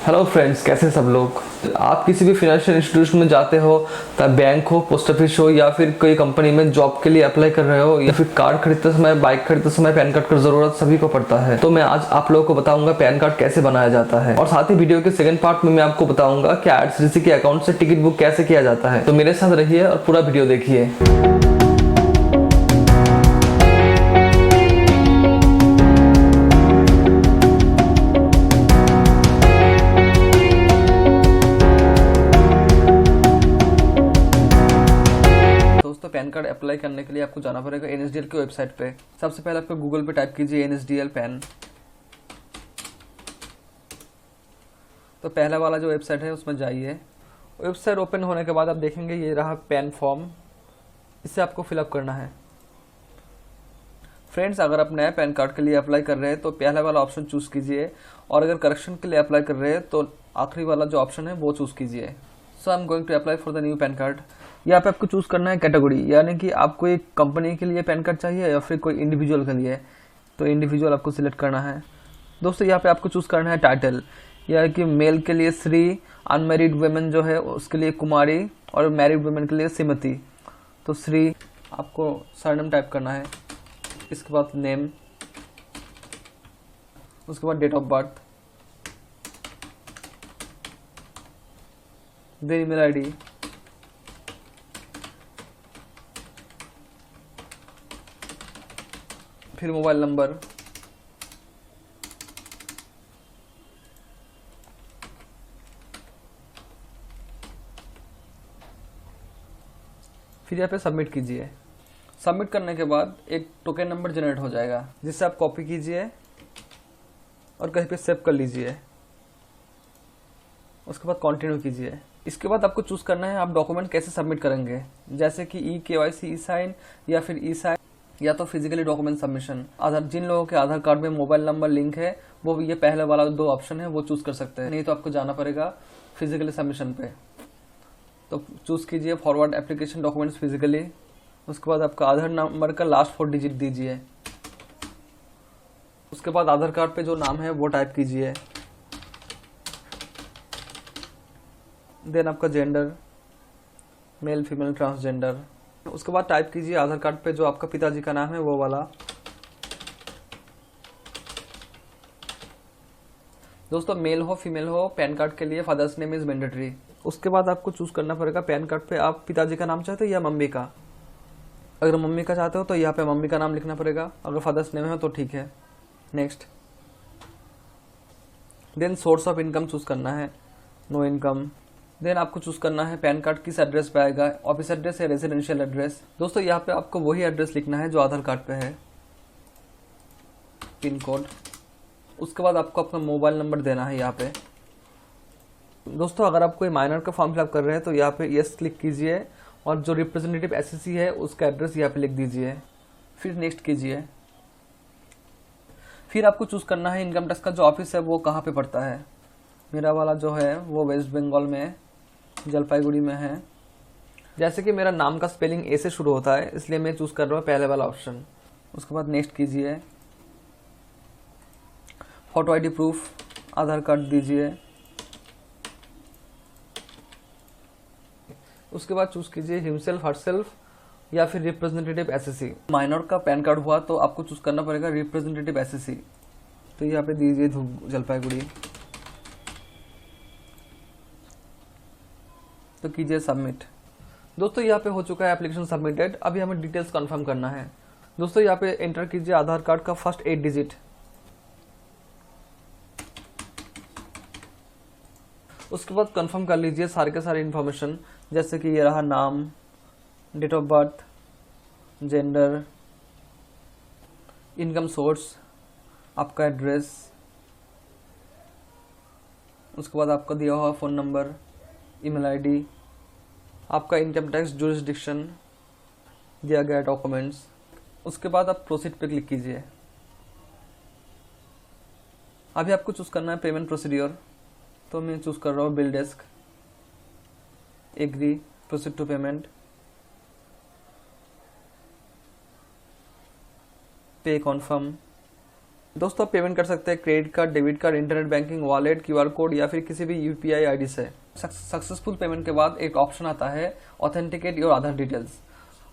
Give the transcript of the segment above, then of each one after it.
Hello friends, कैसे सब लोग। आप किसी भी फाइनेंशियल इंस्टीट्यूशन में जाते हो, चाहे बैंक हो, पोस्ट ऑफिस हो या फिर कोई कंपनी में जॉब के लिए अप्लाई कर रहे हो या फिर कार खरीदते समय, बाइक खरीदते समय पैन कार्ड की जरूरत सभी को पड़ता है। तो मैं आज आप लोगों को बताऊंगा पैन कार्ड कैसे बनाया जाता है, और साथ ही वीडियो के सेकंड पार्ट में मैं आपको बताऊंगा कि आईआरसीटीसी के अकाउंट से टिकट बुक कैसे किया जाता है। तो मेरे साथ रहिए और पूरा वीडियो देखिए। दोस्तों, पैन कार्ड अप्लाई करने के लिए आपको जाना पड़ेगा एनएसडीएल की वेबसाइट पे। सबसे पहले आपको गूगल पे टाइप कीजिए एनएसडीएल पैन। तो पहला वाला जो वेबसाइट है उसमें जाइए। वेबसाइट ओपन होने के बाद आप देखेंगे ये रहा पैन फॉर्म, इसे आपको फिलअप करना है। फ्रेंड्स, अगर आप नया पैन कार्ड के लिए अप्लाई कर रहे हैं तो पहला वाला ऑप्शन चूज कीजिए, और अगर करेक्शन के लिए अप्लाई कर रहे हैं तो आखिरी वाला जो ऑप्शन है वो चूज कीजिए। So I am going to apply for the new PAN card. यहाँ पे आपको चूज करना है कैटेगरी, यानी कि आपको एक कंपनी के लिए पैन कार्ड चाहिए या फिर कोई इंडिविजुअल के लिए। तो इंडिविजुअल आपको सिलेक्ट करना है। दोस्तों, यहाँ पे आपको चूज करना है टाइटल, यानी कि मेल के लिए श्री, अनमेरिड वुमेन जो है उसके लिए कुमारी, और मैरिड वुमेन के लिए श्रीमती। तो श्री आपको सरनेम टाइप करना है, इसके बाद नेम, उसके बाद date of birth, then email ID, फिर मोबाइल नंबर, फिर यहाँ पे सबमिट कीजिए। सबमिट करने के बाद एक टोकन नंबर जनरेट हो जाएगा, जिससे आप कॉपी कीजिए और कहीं पे सेव कर लीजिए। उसके बाद कंटिन्यू कीजिए। इसके बाद आपको चूज करना है आप डॉक्यूमेंट कैसे सबमिट करेंगे, जैसे कि ई-केवाईसी, ई साइन या फिर ई साइन, या तो फिजिकली डॉक्यूमेंट सबमिशन। आधार, जिन लोगों के आधार कार्ड में मोबाइल नंबर लिंक है वो ये पहले वाला दो ऑप्शन है वो चूज कर सकते हैं, नहीं तो आपको जाना पड़ेगा फिजिकली सबमिशन पे। तो चूज कीजिए फॉरवर्ड एप्लीकेशन डॉक्यूमेंट्स फिजिकली। उसके बाद आपका आधार नंबर का लास्ट 4 डिजिट दीजिए। उसके बाद आधार कार्ड पे जो नाम है वो टाइप कीजिए। देन आपका जेंडर, मेल, फीमेल, ट्रांसजेंडर। उसके बाद टाइप कीजिए आधार कार्ड पे जो आपका पिताजी का नाम है वो वाला। दोस्तों, मेल हो फीमेल हो, पैन कार्ड के लिए फादर्स नेम इज मैंडेटरी। उसके बाद आपको चूज करना पड़ेगा पैन कार्ड पे आप पिताजी का नाम चाहते हो या मम्मी का। अगर मम्मी का चाहते हो तो यहाँ पे मम्मी का नाम लिखना पड़ेगा, अगर फादर्स नेम है तो ठीक है। Next, then source of income choose करना है, नो इनकम। देन आपको चूज करना है पैन कार्ड किस एड्रेस पे आएगा, ऑफिस एड्रेस या रेजिडेंशियल एड्रेस। दोस्तों, यहाँ पे आपको वही एड्रेस लिखना है जो आधार कार्ड पे है, पिन कोड। उसके बाद आपको अपना मोबाइल नंबर देना है यहाँ पे। दोस्तों, अगर आप कोई माइनर का फॉर्म फिलअप कर रहे हैं तो यहाँ पे यस क्लिक कीजिए, और जो रिप्रेजेंटेटिव एसएससी है उसका एड्रेस यहाँ पे लिख दीजिए, फिर नेक्स्ट कीजिए। फिर आपको चूज करना है इनकम टैक्स का जो ऑफिस है वो कहाँ पे पड़ता है। मेरा वाला जो है वो वेस्ट बंगाल में, जलपाईगुड़ी में है। जैसे कि मेरा नाम का स्पेलिंग ए से शुरू होता है, इसलिए मैं चूज कर रहा हूँ पहले वाला ऑप्शन। उसके बाद नेक्स्ट कीजिए। फोटो आईडी प्रूफ, आधार कार्ड दीजिए। उसके बाद चूज कीजिए हिमसेल्फ, हरसेल्फ या फिर रिप्रेजेंटेटिव एसएससी। माइनर का पैन कार्ड हुआ तो आपको चूज करना पड़ेगा रिप्रेजेंटेटिव एसएससी। तो यहाँ पे दीजिए जलपाईगुड़ी, तो कीजिए सबमिट। दोस्तों, यहाँ पे हो चुका है एप्लीकेशन सबमिटेड। अभी हमें डिटेल्स कंफर्म करना है। दोस्तों, यहाँ पे एंटर कीजिए आधार कार्ड का फर्स्ट 8 डिजिट। उसके बाद कंफर्म कर लीजिए सारे के सारे इन्फॉर्मेशन, जैसे कि ये रहा नाम, date of birth, gender, income source, आपका एड्रेस, उसके बाद आपका दिया हुआ फ़ोन नंबर, ईमेल आईडी, आपका इनकम टैक्स जुरिस्डिक्शन, दिया गया डॉक्यूमेंट्स। उसके बाद आप प्रोसीड पे क्लिक कीजिए। अभी आपको चूज करना है पेमेंट प्रोसीड्योर। तो मैं चूज कर रहा हूँ BillDesk, agree, proceed to payment, pay confirm, दोस्तों आप पेमेंट कर सकते हैं credit card, debit card, internet banking, wallet, QR code या फिर किसी भी यूपीआई आईडी से। सक्सेसफुल पेमेंट के बाद एक ऑप्शन आता है authenticate your Aadhaar details.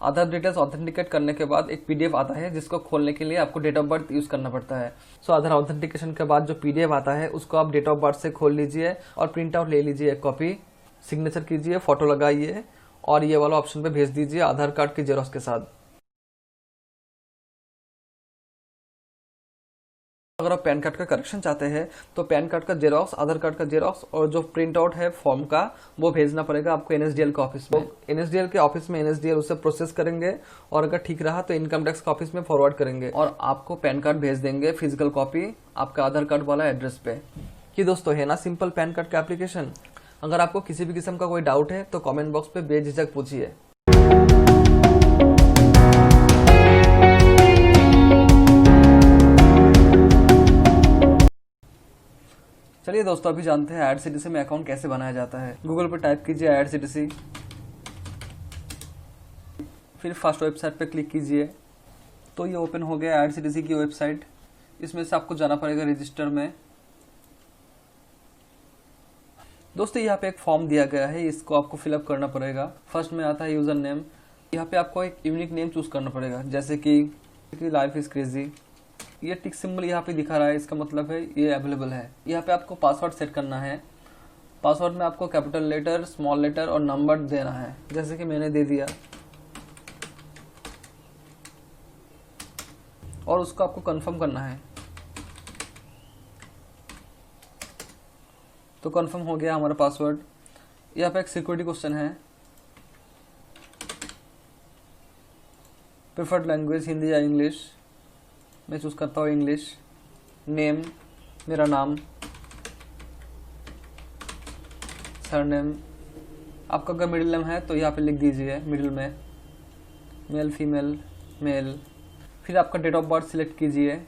Aadhaar details authenticate करने के बाद एक पीडीएफ आता है जिसको खोलने के लिए आपको डेट ऑफ बर्थ यूज करना पड़ता है। सो आधार ऑथेंटिकेशन के बाद जो पीडीएफ आता है उसको आप डेट ऑफ बर्थ से खोल लीजिए और प्रिंट आउट ले लीजिए एक कॉपी, सिग्नेचर कीजिए, फोटो लगाइए और ये वाला ऑप्शन पे भेज दीजिए आधार कार्ड की जेरॉक्स के साथ। अगर आप पैन कार्ड का करेक्शन चाहते हैं तो पैन कार्ड का जेरॉक्स, आधार कार्ड का जेरॉक्स और जो प्रिंट आउट है फॉर्म का वो भेजना पड़ेगा आपको एनएसडीएल के ऑफिस में। एनएसडीएल के ऑफिस में एनएसडीएल उसे प्रोसेस करेंगे और अगर ठीक रहा तो इनकम टैक्स के ऑफिस में फॉरवर्ड करेंगे और आपको पैन कार्ड भेज देंगे फिजिकल कॉपी आपका आधार कार्ड वाला एड्रेस पे। कि दोस्तों है ना सिंपल पैन कार्ड का एप्लीकेशन। अगर आपको किसी भी किस्म का कोई डाउट है तो कमेंट बॉक्स पे बेझिझक पूछिए। चलिए दोस्तों अभी जानते हैं IRCTC में अकाउंट कैसे बनाया जाता है। गूगल पर टाइप कीजिए IRCTC, फिर फर्स्ट वेबसाइट पे क्लिक कीजिए तो ये ओपन हो गया IRCTC की वेबसाइट। इसमें से आपको जाना पड़ेगा रजिस्टर में। दोस्तों यहाँ पे एक फॉर्म दिया गया है, इसको आपको फिलअप करना पड़ेगा। फर्स्ट में आता है यूजर नेम। यहाँ पे आपको एक यूनिक नेम चूज करना पड़ेगा जैसे कि लाइफ इज क्रेजी। ये टिक सिंबल यहाँ पे दिखा रहा है, इसका मतलब है ये अवेलेबल है। यहाँ पे आपको पासवर्ड सेट करना है। पासवर्ड में आपको कैपिटल लेटर, स्मॉल लेटर और नंबर देना है जैसे कि मैंने दे दिया और उसको आपको कंफर्म करना है। तो कंफर्म हो गया हमारा पासवर्ड। यहाँ पे एक सिक्योरिटी क्वेश्चन है, प्रेफर्ड लैंग्वेज हिंदी या इंग्लिश। मैं चूज करता हूँ इंग्लिश। नेम मेरा नाम, सरनेम आपका अगर मिडिल नेम है तो यहाँ पे लिख दीजिए मिडिल में, मेल फीमेल मेल। फिर आपका डेट ऑफ बर्थ सिलेक्ट कीजिए,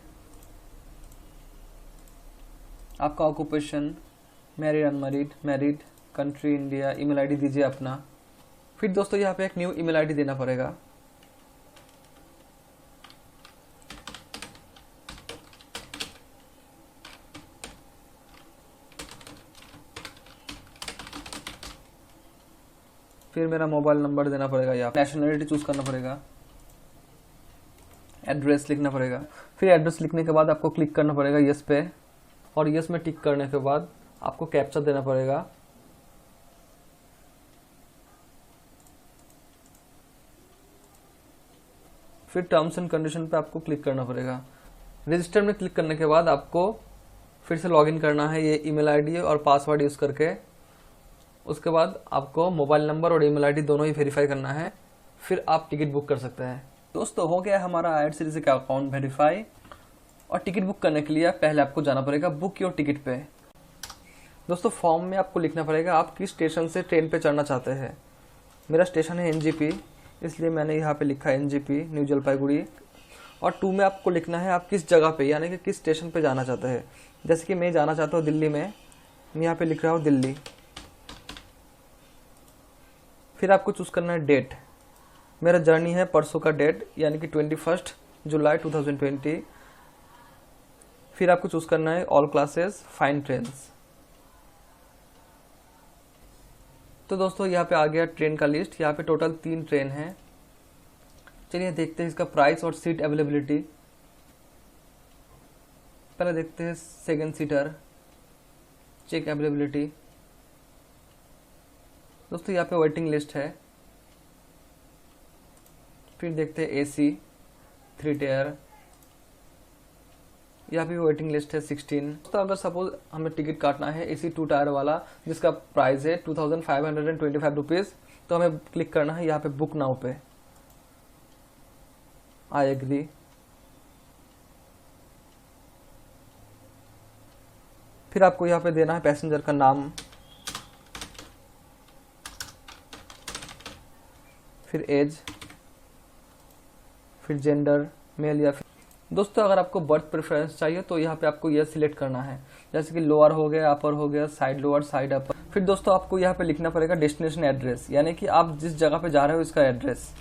आपका occupation married unmarried, married, country India, email ID दीजिए अपना। फिर दोस्तों यहाँ पे एक न्यू ईमेल आईडी देना पड़ेगा। फिर मेरा मोबाइल नंबर देना पड़ेगा, या नेशनलिटी चूज करना पड़ेगा, एड्रेस लिखना पड़ेगा। फिर एड्रेस लिखने के बाद आपको क्लिक करना पड़ेगा यस पे और यस में टिक करने के बाद आपको कैप्चा देना पड़ेगा। फिर टर्म्स एंड कंडीशन पे आपको क्लिक करना पड़ेगा। रजिस्टर में क्लिक करने के बाद आपको फिर से लॉगिन करना है ये ईमेल आईडी और पासवर्ड यूज करके। उसके बाद आपको मोबाइल नंबर और ईमेल आईडी दोनों ही वेरीफाई करना है, फिर आप टिकट बुक कर सकते हैं। दोस्तों हो गया हमारा IRCTC का अकाउंट वेरीफाई। और टिकट बुक करने के लिए पहले आपको जाना पड़ेगा बुक योर टिकट पे। दोस्तों फॉर्म में आपको लिखना पड़ेगा आप किस स्टेशन से ट्रेन पे चढ़ना चाहते हैं। मेरा स्टेशन है NGP, इसलिए मैंने यहाँ पे लिखा है NGP न्यू जलपाईगुड़ी। और 2 में आपको लिखना है आप किस जगह पे यानी कि किस स्टेशन पे जाना चाहते हैं। जैसे कि मैं जाना चाहता हूँ दिल्ली में, मैं यहाँ पे लिख रहा हूँ दिल्ली। फिर आपको चूज करना है डेट। मेरा जर्नी है परसों का डेट यानी कि 21 जुलाई 2020। फिर आपको चूज करना है ऑल क्लासेस फाइन ट्रेन्स। तो दोस्तों यहाँ पे आ गया ट्रेन का लिस्ट। यहाँ पे टोटल 3 ट्रेन है। चलिए देखते हैं इसका प्राइस और सीट अवेलेबिलिटी। पहले देखते हैं सेकंड सीटर, चेक अवेलेबिलिटी। दोस्तों यहाँ पे वेटिंग लिस्ट है। फिर देखते हैं AC 3 टायर, यहाँ पे वेटिंग लिस्ट है 16। तो अगर सपोज हमें टिकट काटना है AC 2 टायर वाला जिसका प्राइस है 2525 रुपीज़, तो हमें क्लिक करना है यहाँ पे बुक नाउ पे, आई एग्री। फिर आपको यहाँ पे देना है पैसेंजर का नाम, फिर एज, फिर जेंडर मेल या फिर। दोस्तों अगर आपको बर्थ प्रेफरेंस चाहिए तो यहाँ पे आपको यह सिलेक्ट करना है, जैसे कि लोअर हो गया, अपर हो गया, साइड लोअर, साइड अपर। फिर दोस्तों आपको यहाँ पे लिखना पड़ेगा डेस्टिनेशन एड्रेस, यानी कि आप जिस जगह पे जा रहे हो इसका एड्रेस।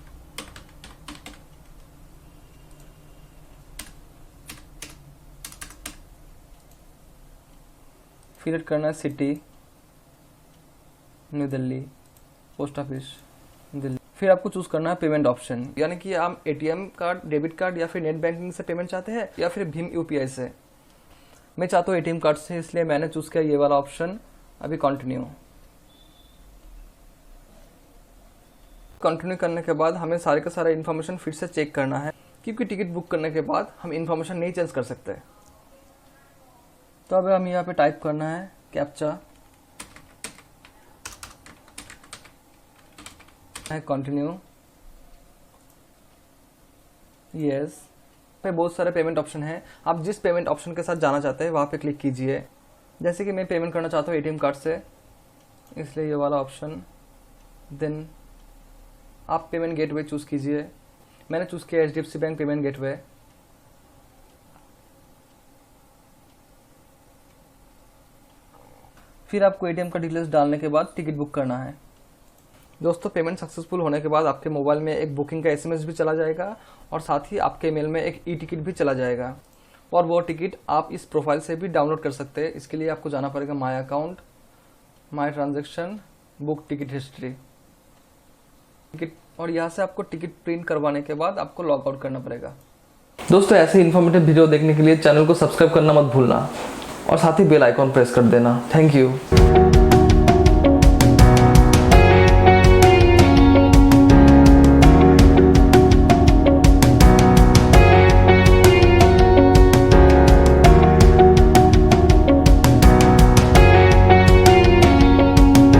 सिलेक्ट करना है city, new Delhi, post office Delhi. फिर आपको चूज करना है पेमेंट ऑप्शन, यानी कि आप एटीएम कार्ड, डेबिट कार्ड या फिर नेट बैंकिंग से पेमेंट चाहते हैं या फिर भीम यूपीआई से। मैं चाहता हूँ एटीएम कार्ड से, इसलिए मैंने चूज किया ये वाला ऑप्शन। अभी कंटिन्यू करने के बाद हमें सारे का सारा इन्फॉर्मेशन फिर से चेक करना है, क्योंकि टिकट बुक करने के बाद हम इन्फॉर्मेशन नहीं चेंज कर सकते। तो अब हम यहाँ पे टाइप करना है कैप्चा, कंटिन्यू, यस। पे बहुत सारे पेमेंट ऑप्शन है, आप जिस पेमेंट ऑप्शन के साथ जाना चाहते हैं वहाँ पे क्लिक कीजिए। जैसे कि मैं पेमेंट करना चाहता हूँ एटीएम कार्ड से, इसलिए ये वाला ऑप्शन। देन आप पेमेंट गेटवे चूज कीजिए, मैंने चूज किया HDFC बैंक पेमेंट गेटवे। फिर आपको एटीएम का डिटेल्स डालने के बाद टिकट बुक करना है। दोस्तों, पेमेंट सक्सेसफुल होने के बाद आपके मोबाइल में एक बुकिंग का SMS भी चला जाएगा और साथ ही आपके मेल में एक टिकट भी चला जाएगा, और वो टिकट आप इस प्रोफाइल से भी डाउनलोड कर सकते हैं। इसके लिए आपको जाना पड़ेगा my account, my transaction, book ticket history, ticket, और यहाँ से आपको टिकट प्रिंट करवाने के बाद आपको लॉग आउट करना पड़ेगा। दोस्तों, ऐसे इन्फॉर्मेटिव वीडियो देखने के लिए चैनल को सब्सक्राइब करना मत भूलना और साथ ही बेल आइकॉन प्रेस कर देना। Thank you.